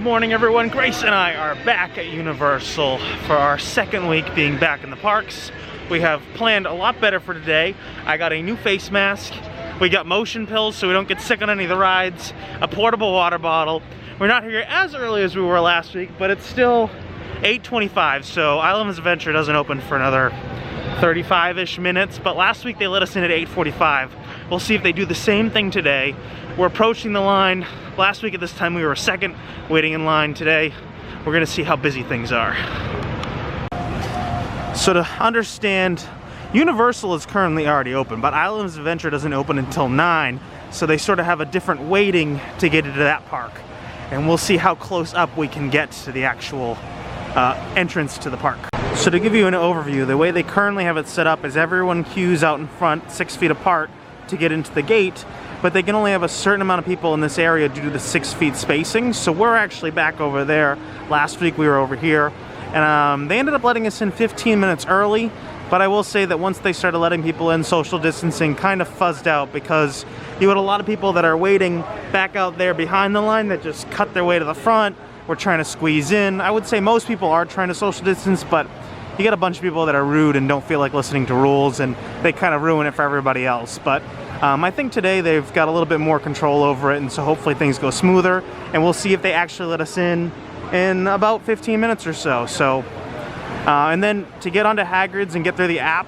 Good morning, everyone. Grace and I are back at Universal for our second week being back in the parks. We have planned a lot better for today. I got a new face mask. We got motion pills so we don't get sick on any of the rides. A portable water bottle. We're not here as early as we were last week, but it's still 8:25, so Islands Adventure doesn't open for another 35-ish minutes, but last week they let us in at 8:45. We'll see if they do the same thing today. We're approaching the line. Last week at this time we were second, waiting in line. Today we're gonna see how busy things are. So to understand, Universal is currently already open, but Islands Adventure doesn't open until 9, so they sort of have a different waiting to get into that park. And we'll see how close up we can get to the actual entrance to the park. So to give you an overview, the way they currently have it set up is everyone queues out in front 6 feet apart to get into the gate, but they can only have a certain amount of people in this area due to the 6 feet spacing. So we're actually back over there. Last week we were over here, and they ended up letting us in 15 minutes early, but I will say that once they started letting people in, social distancing kind of fuzzed out because you had a lot of people that are waiting back out there behind the line that just cut their way to the front. We're trying to squeeze in. I would say most people are trying to social distance, but you get a bunch of people that are rude and don't feel like listening to rules, and they kind of ruin it for everybody else. But I think today they've got a little bit more control over it, and so hopefully things go smoother, and we'll see if they actually let us in about 15 minutes or so. And then to get onto Hagrid's and get through the app,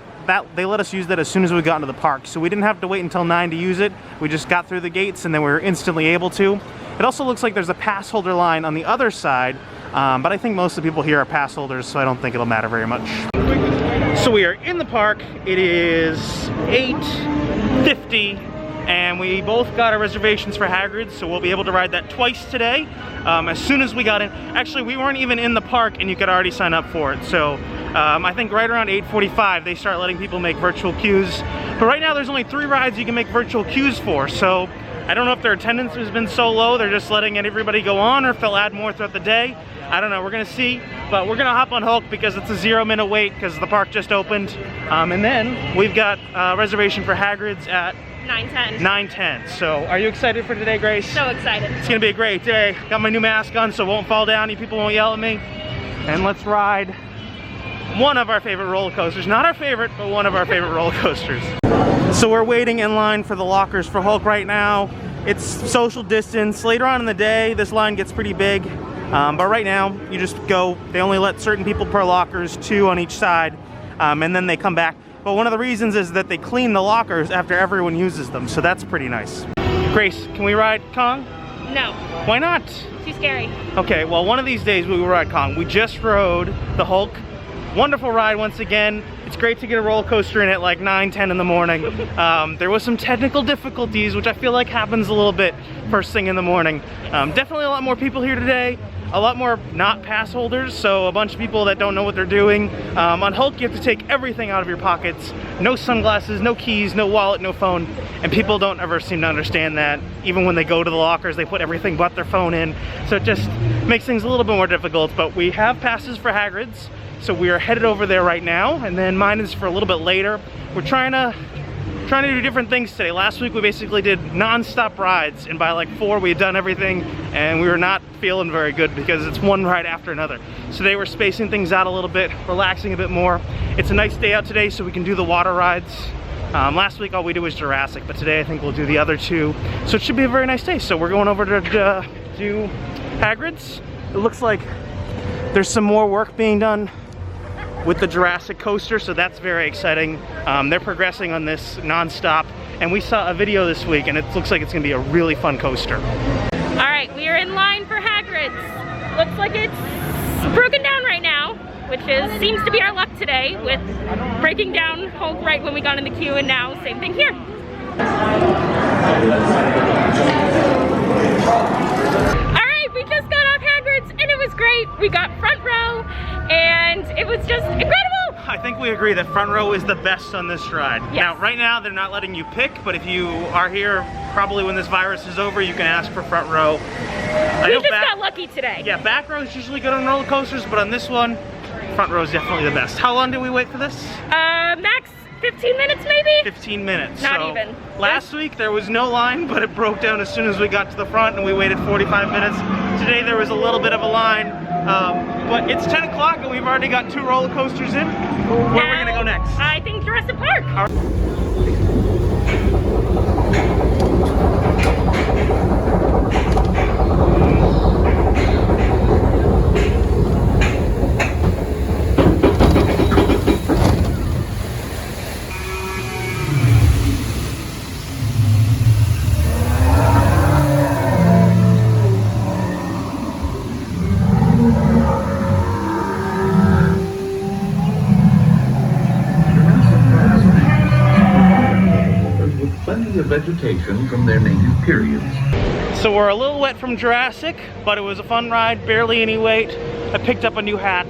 they let us use that as soon as we got into the park. So we didn't have to wait until 9 to use it. We just got through the gates and then we were instantly able to. It also looks like there's a pass holder line on the other side, but I think most of the people here are pass holders, so I don't think it'll matter very much. So we are in the park. It is 8:50, and we both got our reservations for Hagrid's, so we'll be able to ride that twice today. As soon as we got in, actually we weren't even in the park and you could already sign up for it. So I think right around 8:45 they start letting people make virtual queues. But right now there's only 3 rides you can make virtual queues for, so I don't know if their attendance has been so low they're just letting everybody go on, or if they'll add more throughout the day. I don't know, we're gonna see, but we're gonna hop on Hulk because it's a 0-minute wait because the park just opened. And then we've got a reservation for Hagrid's at 9:10. 9:10. So are you excited for today, Grace? So excited. It's gonna be a great day. Got my new mask on so it won't fall down, you people won't yell at me. And let's ride one of our favorite roller coasters. Not our favorite, but one of our favorite roller coasters. So we're waiting in line for the lockers for Hulk right now. It's social distance. Later on in the day, this line gets pretty big. But right now, you just go. They only let certain people per lockers, 2 on each side, and then they come back. But one of the reasons is that they clean the lockers after everyone uses them, so that's pretty nice. Grace, can we ride Kong? No. Why not? Too scary. Okay, well one of these days we will ride Kong. We just rode the Hulk. Wonderful ride once again. It's great to get a roller coaster in at like 9-10 in the morning. There was some technical difficulties, which I feel like happens a little bit first thing in the morning. Definitely a lot more people here today. A lot more not pass holders, so a bunch of people that don't know what they're doing. On Hulk, you have to take everything out of your pockets. No sunglasses, no keys, no wallet, no phone. And people don't ever seem to understand that. Even when they go to the lockers, they put everything but their phone in. So it just makes things a little bit more difficult. But we have passes for Hagrid's, so we are headed over there right now. And then mine is for a little bit later. We're trying to do different things today. Last week we basically did non-stop rides, and by like 4 we had done everything, and we were not feeling very good because it's one ride after another. So today we're spacing things out a little bit, relaxing a bit more. It's a nice day out today, so we can do the water rides. Last week all we did was Jurassic, but today I think we'll do the other 2. So it should be a very nice day. So we're going over to do Hagrid's. It looks like there's some more work being done with the Jurassic coaster, so that's very exciting. They're progressing on this non-stop, and we saw a video this week and it looks like it's gonna be a really fun coaster. All right, we are in line for Hagrid's. Looks like it's broken down right now, which seems to be our luck today with breaking down Hulk right when we got in the queue, and now same thing here. All right, we just got off Hagrid's and it was great. We got front row and it was just incredible. I think we agree that front row is the best on this ride. Yes. Now, right now they're not letting you pick, but if you are here, probably when this virus is over, you can ask for front row. We just got lucky today. Yeah, back row is usually good on roller coasters, but on this one, front row is definitely the best. How long did we wait for this? Max 15 minutes maybe? 15 minutes. Not so even. Last week there was no line, but it broke down as soon as we got to the front and we waited 45 minutes. Today there was a little bit of a line, but it's 10 o'clock and we've already got 2 roller coasters in. Where are we gonna go next? I think Jurassic Park. Of vegetation from their native periods. So we're a little wet from Jurassic, but it was a fun ride, barely any wait. I picked up a new hat,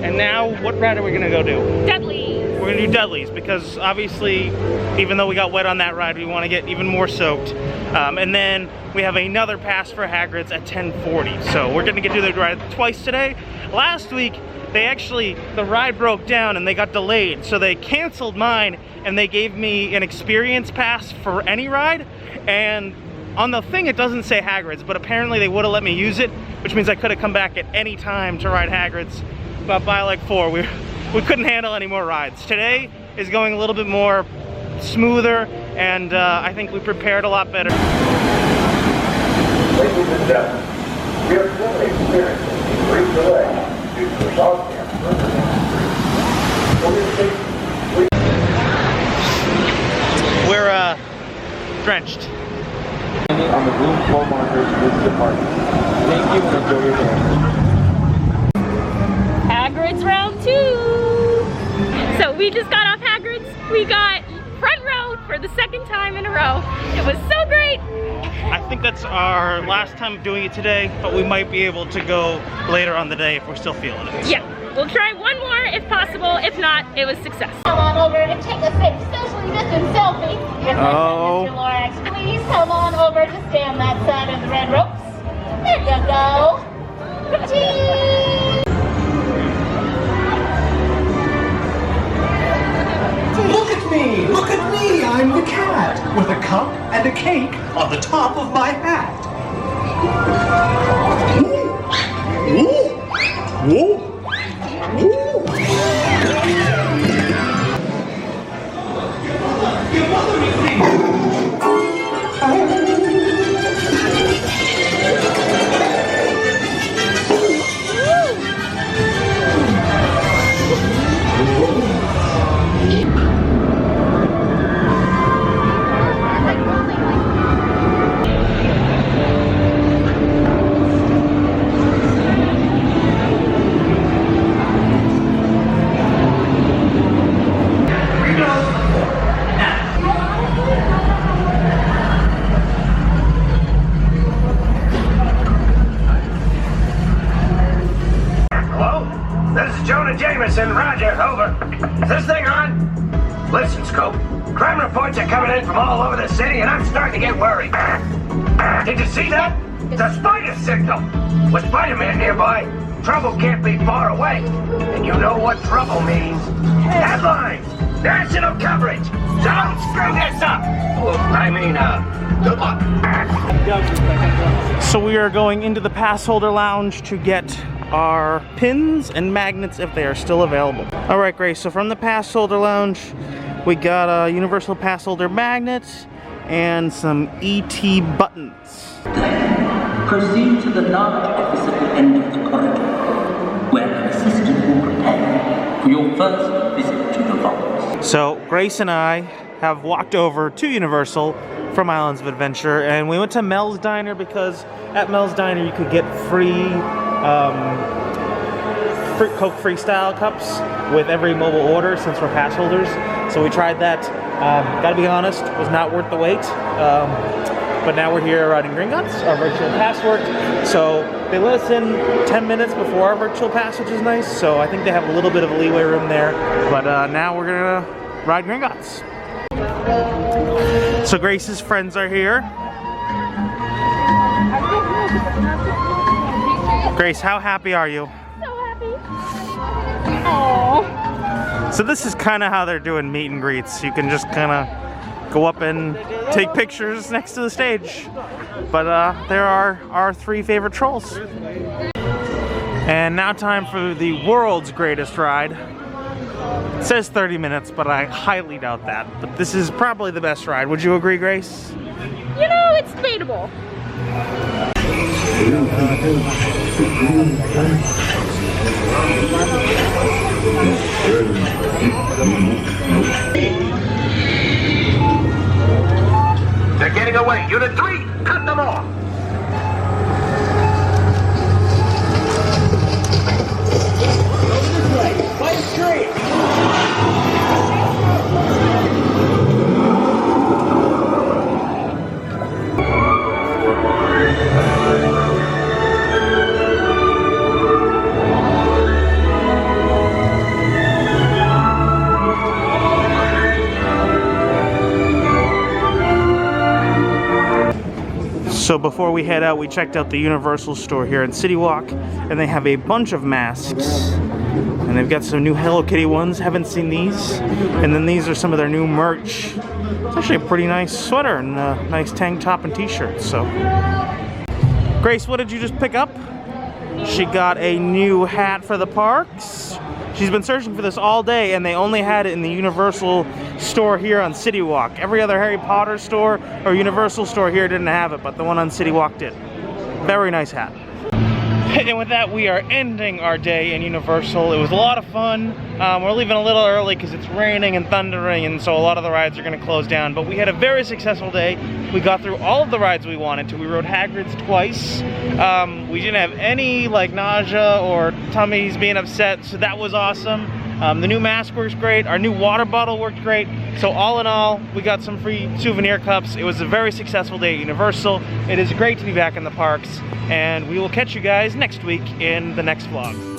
and now what ride are we gonna go do? Dudley's. We're gonna do Dudley's because obviously, even though we got wet on that ride, we want to get even more soaked. And then we have another pass for Hagrid's at 10:40. So we're gonna do the ride twice today. Last week, the ride broke down and they got delayed. So they canceled mine and they gave me an experience pass for any ride. And on the thing, it doesn't say Hagrid's, but apparently they would have let me use it, which means I could have come back at any time to ride Hagrid's. But by like 4, we couldn't handle any more rides. Today is going a little bit more smoother, and I think we prepared a lot better. Ladies and gentlemen, we are currently experiencing a brief delay due to the salt camp. We're drenched. On the room floor markers with department. Thank you and enjoy your day. Hagrid's round 2. So we just got off Hagrid's. We got front row for the 2nd time in a row. It was so great. I think that's our last time doing it today, but we might be able to go later on the day if we're still feeling it. Yeah, we'll try one more if possible. If not, it was success. Come on over and take a safe socially distanced selfie. If Oh. Mr. Lorax, please come on over to stay on that side of the red ropes. There you go. Cheese. Look at me! Look at me! I'm the cat with a cup and a cake on the top of my hat. Ooh. Ooh. Ooh. Roger, over. Is this thing on? Listen, Scope. Crime reports are coming in from all over the city, and I'm starting to get worried. Did you see that? It's a spider signal. With Spider-Man nearby, trouble can't be far away. And you know what trouble means. Headlines! National coverage! Don't screw this up! Good luck. So we are going into the pass holder lounge to get our pins and magnets if they are still available. All right, Grace, so from the pass holder lounge, we got a universal pass holder magnet and some ET buttons. Proceed to the large office at the end of the corridor, where an assistant will prepare for your first visit to the vaults. So Grace and I have walked over to Universal from Islands of Adventure, and we went to Mel's Diner because at Mel's Diner you could get free Coke Freestyle cups with every mobile order since we're pass holders. So we tried that. Gotta be honest, was not worth the wait. But now we're here riding Gringotts, our virtual pass worked. So they let us in 10 minutes before our virtual pass, which is nice. So I think they have a little bit of a leeway room there. But now we're gonna ride Gringotts. So Grace's friends are here. Grace, how happy are you? So happy. Aww. So this is kind of how they're doing meet and greets. You can just kind of go up and take pictures next to the stage. But there are our 3 favorite trolls. And now time for the world's greatest ride. It says 30 minutes, but I highly doubt that. But this is probably the best ride. Would you agree, Grace? You know, it's debatable. They're getting away. Unit 3, cut them off. So before we head out, we checked out the Universal store here in City Walk, and they have a bunch of masks. And they've got some new Hello Kitty ones, haven't seen these. And then these are some of their new merch. It's actually a pretty nice sweater and a nice tank top and t-shirt, so. Grace, what did you just pick up? She got a new hat for the parks. She's been searching for this all day, and they only had it in the Universal store here on City Walk. Every other Harry Potter store or Universal store here didn't have it, but the one on City Walk did. Very nice hat. And with that, we are ending our day in Universal. It was a lot of fun. We're leaving a little early because it's raining and thundering, and so a lot of the rides are going to close down. But we had a very successful day. We got through all of the rides we wanted to. We rode Hagrid's twice. We didn't have any like nausea or tummies being upset, so that was awesome. The new mask works great. Our new water bottle worked great. So all in all, we got some free souvenir cups. It was a very successful day at Universal. It is great to be back in the parks, and we will catch you guys next week in the next vlog.